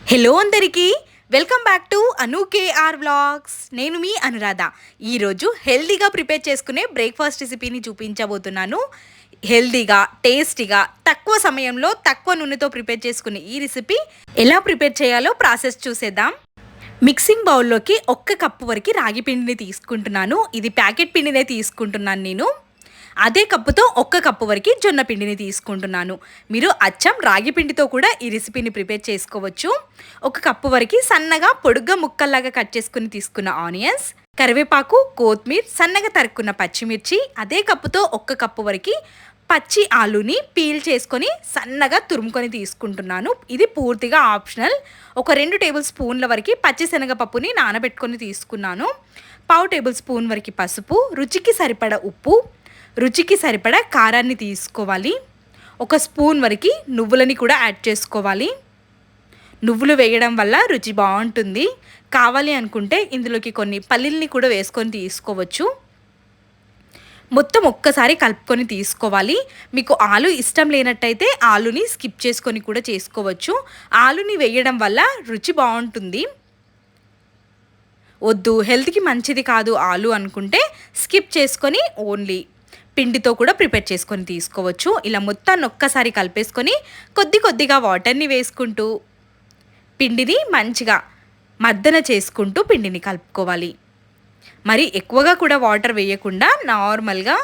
Hello అందరికీ welcome back to Anu KR vlogs. నేను మీ అనురాధ. ఈరోజు హెల్తీగా ప్రిపేర్ చేసుకునే బ్రేక్ఫాస్ట్ రెసిపీని చూపించబోతున్నాను. హెల్తీగా టేస్టీగా తక్కువ సమయంలో తక్కువ నూనెతో ప్రిపేర్ చేసుకునే ఈ రెసిపీ ఎలా ప్రిపేర్ చేయాలో ప్రాసెస్ చూసేద్దాం. మిక్సింగ్ బౌల్లోకి 1 కప్పు వరకు రాగి పిండిని తీసుకుంటున్నాను. ఇది ప్యాకెట్ పిండినే తీసుకుంటున్నాను నేను. అదే కప్పుతో 1 కప్పు వరకు జొన్న పిండిని తీసుకుంటున్నాను. మీరు అచ్చం రాగి పిండితో కూడా ఈ రెసిపీని ప్రిపేర్ చేసుకోవచ్చు. 1 కప్పు వరకు సన్నగా పొడుగ్గా ముక్కల్లాగా కట్ చేసుకుని తీసుకున్న ఆనియన్స్, కరివేపాకు, కొత్తిమీర, సన్నగా తరుక్కున్న పచ్చిమిర్చి, అదే కప్పుతో 1 కప్పు వరకు పచ్చి ఆలుని పీల్ చేసుకొని సన్నగా తురుముకొని తీసుకుంటున్నాను. ఇది పూర్తిగా ఆప్షనల్. ఒక 2 టేబుల్ స్పూన్ల వరకు పచ్చిశనగపప్పుని నానబెట్టుకొని తీసుకున్నాను. 1/2 టేబుల్ స్పూన్ వరకు పసుపు, రుచికి సరిపడ ఉప్పు, రుచికి సరిపడా కారాన్ని తీసుకోవాలి. 1 స్పూన్ వరకు నువ్వులని కూడా యాడ్ చేసుకోవాలి. నువ్వులు వేయడం వల్ల రుచి బాగుంటుంది. కావాలి అనుకుంటే ఇందులోకి కొన్ని పల్లీల్ని కూడా వేసుకొని తీసుకోవచ్చు. మొత్తం ఒక్కసారి కలుపుకొని తీసుకోవాలి. మీకు ఆలు ఇష్టం లేనట్టయితే ఆలుని స్కిప్ చేసుకొని కూడా చేసుకోవచ్చు. ఆలుని వేయడం వల్ల రుచి బాగుంటుంది. వద్దు, హెల్త్కి మంచిది కాదు ఆలు అనుకుంటే స్కిప్ చేసుకొని ఓన్లీ పిండితో కూడా ప్రిపేర్ చేసుకొని తీసుకోవచ్చు. ఇలా మొత్తాన్ని ఒక్కసారి కలిపేసుకొని కొద్దిగా వాటర్ని వేసుకుంటూ పిండిని మంచిగా మర్దన చేసుకుంటూ పిండిని కలుపుకోవాలి. మరి ఎక్కువగా కూడా వాటర్ వేయకుండా నార్మల్గా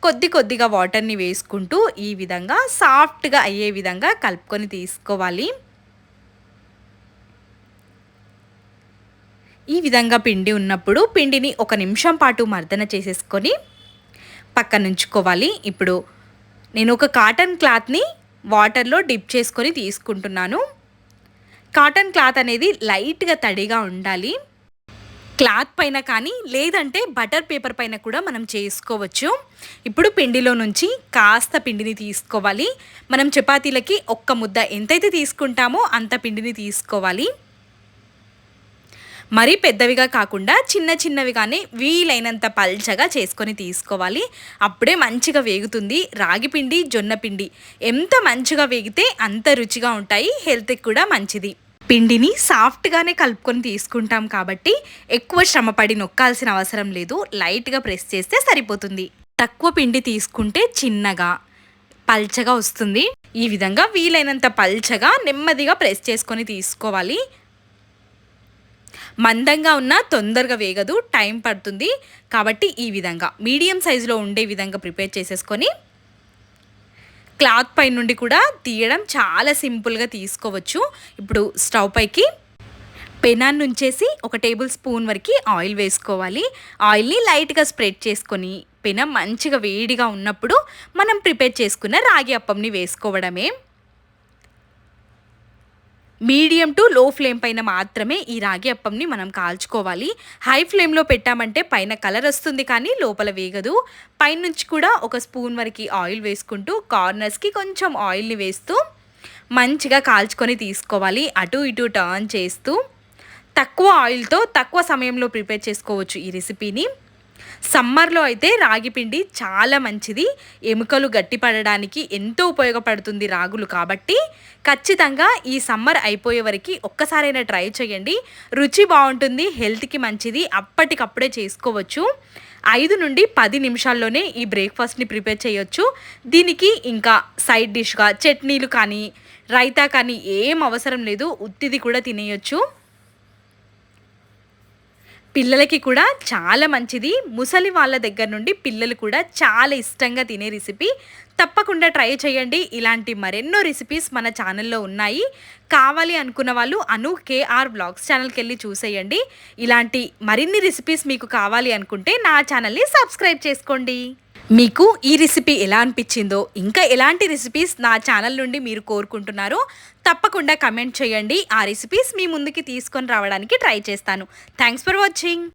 కొద్దిగా వాటర్ని వేసుకుంటూ ఈ విధంగా సాఫ్ట్గా అయ్యే విధంగా కలుపుకొని తీసుకోవాలి. ఈ విధంగా పిండి ఉన్నప్పుడు పిండిని 1 నిమిషం పాటు మర్దన చేసేసుకొని పక్కన ఉంచుకోవాలి. ఇప్పుడు నేను ఒక కాటన్ క్లాత్ని వాటర్లో డిప్ చేసుకొని తీసుకుంటున్నాను. కాటన్ క్లాత్ అనేది లైట్గా తడిగా ఉండాలి. క్లాత్ పైన కానీ లేదంటే బటర్ పేపర్ పైన కూడా మనం చేసుకోవచ్చు. ఇప్పుడు పిండిలో నుంచి కాస్త పిండిని తీసుకోవాలి. మనం చపాతీలకి 1 ముద్ద ఎంతైతే తీసుకుంటామో అంత పిండిని తీసుకోవాలి. మరీ పెద్దవిగా కాకుండా చిన్నవిగానే వీలైనంత పల్చగా చేసుకొని తీసుకోవాలి. అప్పుడే మంచిగా వేగుతుంది. రాగి పిండి, జొన్న పిండి ఎంత మంచిగా వేగితే అంత రుచిగా ఉంటాయి. హెల్త్కి కూడా మంచిది. పిండిని సాఫ్ట్గానే కలుపుకొని తీసుకుంటాం కాబట్టి ఎక్కువ శ్రమపడి నొక్కాల్సిన అవసరం లేదు. లైట్గా ప్రెస్ చేస్తే సరిపోతుంది. తక్కువ పిండి తీసుకుంటే చిన్నగా పల్చగా వస్తుంది. ఈ విధంగా వీలైనంత పల్చగా నెమ్మదిగా ప్రెస్ చేసుకొని తీసుకోవాలి. మందంగా ఉన్నా తొందరగా వేగదు, టైం పడుతుంది. కాబట్టి ఈ విధంగా మీడియం సైజులో ఉండే విధంగా ప్రిపేర్ చేసేసుకొని క్లాత్ పై నుండి కూడా తీయడం చాలా సింపుల్గా తీసుకోవచ్చు. ఇప్పుడు స్టవ్ పైకి పెనాన్ని ఉంచేసి 1 టేబుల్ స్పూన్ వరకు ఆయిల్ వేసుకోవాలి. ఆయిల్ని లైట్గా స్ప్రెడ్ చేసుకొని పెనం మంచిగా వేడిగా ఉన్నప్పుడు మనం ప్రిపేర్ చేసుకున్న రాగి అప్పంని వేసుకోవడమే. మీడియం టు లో ఫ్లేమ్ పైన మాత్రమే ఈ రాగి అప్పంని మనం కాల్చుకోవాలి. హై ఫ్లేమ్లో పెట్టామంటే పైన కలర్ వస్తుంది కానీ లోపల వేగదు. పైనుంచి కూడా 1 స్పూన్ వరకు ఆయిల్ వేసుకుంటూ కార్నర్స్కి కొంచెం ఆయిల్ని వేస్తూ మంచిగా కాల్చుకొని తీసుకోవాలి. అటు ఇటు టర్న్ చేస్తూ తక్కువ ఆయిల్తో తక్కువ సమయంలో ప్రిపేర్ చేసుకోవచ్చు ఈ రెసిపీని. సమ్మర్లో అయితే రాగి పిండి చాలా మంచిది. ఎముకలు గట్టిపడడానికి ఎంతో ఉపయోగపడుతుంది రాగులు. కాబట్టి ఖచ్చితంగా ఈ సమ్మర్ అయిపోయే వరకు ఒక్కసారైనా ట్రై చేయండి. రుచి బాగుంటుంది, హెల్త్కి మంచిది. అప్పటికప్పుడే చేసుకోవచ్చు. 5 నుండి 10 నిమిషాల్లోనే ఈ బ్రేక్ఫాస్ట్ని ప్రిపేర్ చేయొచ్చు. దీనికి ఇంకా సైడ్ డిష్గా చట్నీలు కానీ రైతా కానీ ఏం అవసరం లేదు. ఉత్తిది కూడా తినేయొచ్చు. పిల్లలకి కూడా చాలా మంచిది. ముసలి వాళ్ళ దగ్గర నుండి పిల్లలు కూడా చాలా ఇష్టంగా తినే రెసిపీ. తప్పకుండా ట్రై చేయండి. ఇలాంటి మరెన్నో రెసిపీస్ మన ఛానల్లో ఉన్నాయి. కావాలి అనుకున్న వాళ్ళు అను కేఆర్ వ్లాగ్స్ ఛానల్కి వెళ్ళి చూసేయండి. ఇలాంటి మరిన్ని రెసిపీస్ మీకు కావాలి అనుకుంటే నా ఛానల్ని సబ్స్క్రైబ్ చేసుకోండి. మీకు ఈ రెసిపీ ఎలా అనిపించిందో, ఇంకా ఎలాంటి రెసిపీస్ నా ఛానల్ నుండి మీరు కోరుకుంటున్నారో తప్పకుండా కమెంట్ చేయండి. ఆ రెసిపీస్ మీ ముందుకి తీసుకొని రావడానికి ట్రై చేస్తాను. Thanks for watching.